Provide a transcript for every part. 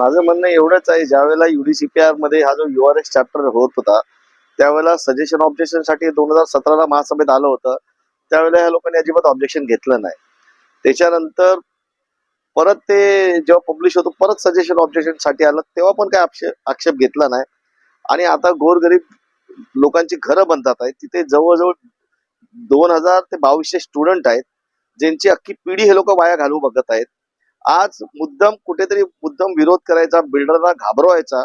माझं म्हणणं एवढंच आहे, ज्यावेळेला UDCPR मध्ये हा जो URS चॅप्टर होत होता, त्यावेळेला सजेशन ऑब्जेक्शन साठी 2017ला महासभेत आलं होतं. त्यावेळेला या लोकांनी अजिबात ऑब्जेक्शन घेतलं नाही. त्याच्यानंतर परत ते जेव्हा पब्लिश होतो, परत सजेशन ऑब्जेक्शन साठी आलं, तेव्हा पण काही आक्षेप घेतला नाही. आणि आता गोरगरीब लोकांची घरं बनतात आहेत, तिथे जवळजवळ 2000 ते 2200 स्टुडंट आहेत, ज्यांची अख्खी पिढी हे लोक वाया घालवू बघत आहेत. आज कुठेतरी मुद्दाम विरोध करायचा, बिल्डरला घाबरवायचा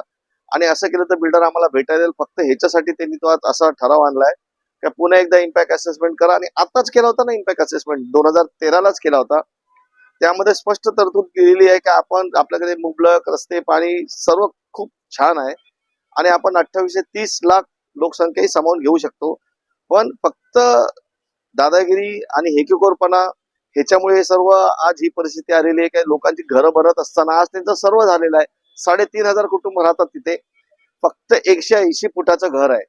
आणि असं केलं तर बिल्डर आम्हाला भेटायला येईल, फक्त ह्याच्यासाठी त्यांनी तो आज असा ठराव आणलाय की पुन्हा एकदा इम्पॅक्ट असेसमेंट करा. आणि आताच केला होता ना इम्पॅक्ट असेसमेंट, 2013लाच केला होता. त्यामध्ये स्पष्ट तरतूद केलेली आहे की आपण आपल्याकडे मुबलक रस्ते, पाणी सर्व खूप छान आहे आणि आपण 2830 लाख लोकसंख्याही सामावून घेऊ शकतो. पण फक्त दादागिरी आणि हेकेखोरपणा ह्याच्यामुळे हे सर्व आज ही परिस्थिती आलेली आहे की लोकांची घरं बनत असताना आज त्यांचं सर्व झालेलं आहे. 3500 कुटुंब राहतात तिथे. फक्त 180 फुटाचं घर आहे.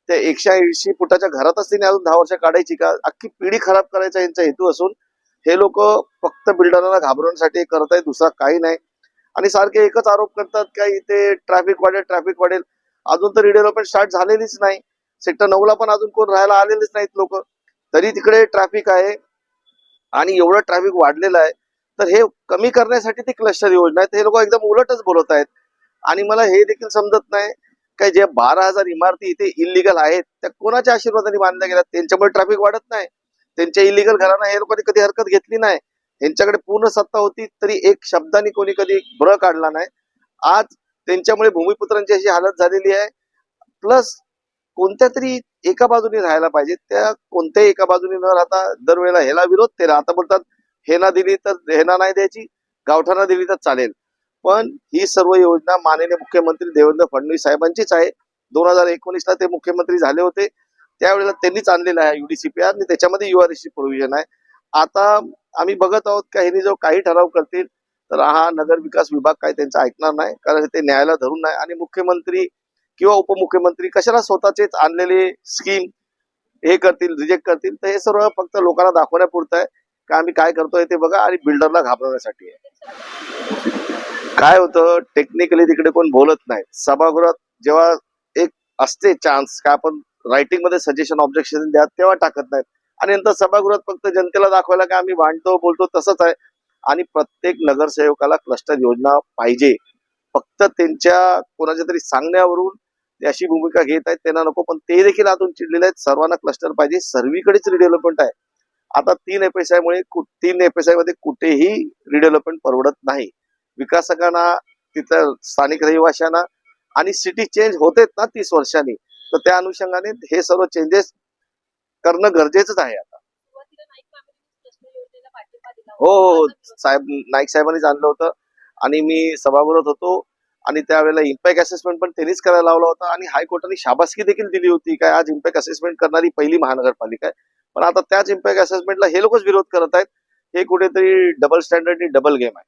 त्या 180 फुटाच्या घरातच त्यांनी अजून 10 वर्ष काढायची का? अख्खी पिढी खराब करायचा यांचा हेतू असून हे लोक फक्त बिल्डरांना घाबरवण्यासाठी करत आहेत, दुसरा काही नाही. आणि सारखे एकच आरोप करतात का इथे ट्रॅफिक वाढेल. अजून तर रिडेव्हलपमेंट स्टार्ट झालेलीच नाही. सेक्टर 9ला पण अजून कोण राहायला आलेलेच नाहीत लोक, तरी तिकडे ट्रॅफिक आहे आणि एवढं ट्रॅफिक वाढलेलं आहे. तर हे कमी करण्यासाठी ती क्लस्टर योजना आहे. हे लोक एकदम उलटच बोलत आहेत. आणि मला हे देखील समजत नाही काय जे 12,000 इमारती इथे इलिगल आहेत त्या कोणाच्या आशीर्वादाने बांधल्या गेल्या? त्यांच्यामुळे ट्रॅफिक वाढत नाही? त्यांच्या इलिगल घरांना हे लोकांनी कधी हरकत घेतली नाही? यांच्याकडे पूर्ण सत्ता होती तरी एक शब्दाने कोणी कधी ब्र काढला नाही. आज त्यांच्यामुळे भूमिपुत्रांची अशी हालत झालेली आहे. प्लस कोणत्या तरी एका बाजूने राहायला पाहिजे, त्या कोणत्याही एका बाजूने न राहता दरवेळेला ह्याला विरोध, ते आता बोलतात हेना दिली तर हेना नाही द्यायची, गावठाणा दिली तर चालेल. पण ही सर्व योजना माननीय मुख्यमंत्री देवेंद्र फडणवीस साहेबांचीच आहे. 2019ला ते मुख्यमंत्री झाले होते, त्यावेळेला त्यांनीच आणलेलं आहे UDCPR आणि त्याच्यामध्ये URS ची प्रोव्हिजन आहे. आता आम्ही बघत आहोत का ह्यांनी जो काही ठराव करतील तर हा नगर विकास विभाग काही त्यांचं ऐकणार नाही, कारण ते न्यायाला धरून नाही. आणि मुख्यमंत्री किंवा उपमुख्यमंत्री कशाला स्वतःचेच आणलेले स्कीम हे करतील, रिजेक्ट करतील? तर हे सर्व फक्त लोकांना दाखवण्यापुरतं आहे का आम्ही काय करतोय ते बघा, आणि बिल्डरला घाबरवण्यासाठी आहे. काय होतं, टेक्निकली तिकडे कोण बोलत नाही. सभागृहात जेव्हा एक असते चान्स का आपण रायटिंग मध्ये सजेशन ऑब्जेक्शन द्या, तेव्हा टाकत नाहीत. आणि नंतर सभागृहात फक्त जनतेला दाखवायला का आम्ही भांडतो बोलतो, तसंच आहे. आणि प्रत्येक नगरसेवकाला क्लस्टर योजना पाहिजे. फक्त त्यांच्या कोणाच्या तरी सांगण्यावरून ते अशी भूमिका घेत आहेत, त्यांना नको. पण ते देखील आतून चिडलेले आहेत. सर्वांना क्लस्टर पाहिजे, सर्वीकडेच रिडेव्हलपमेंट आहे. आता 3 FSI मुळे 3 FSI मध्ये कुठेही रिडेव्हलपमेंट परवडत नाही. विकासकांना, तिथं स्थानिक रहिवाशांना, आणि सिटी चेंज होतेच ना 30 वर्षांनी, तर त्या अनुषंगाने हे सर्व चेंजेस करणं गरजेचंच आहे आता. हो, साहेब नाईक साहेबांनीच आणलं होतं आणि मी सभागृहात होतो आणि त्यावेळेला इम्पॅक्ट असेसमेंट पण त्यांनीच करायला लावला होता आणि हायकोर्टाने शाबासकी देखील दिली होती काय आज इम्पॅक्ट असेसमेंट करणारी पहिली महानगरपालिका आहे. पण आता त्याच इम्पॅक्ट असेसमेंटला हे लोकच विरोध करत आहेत. हे कुठेतरी डबल स्टँडर्ड आणि डबल गेम आहे.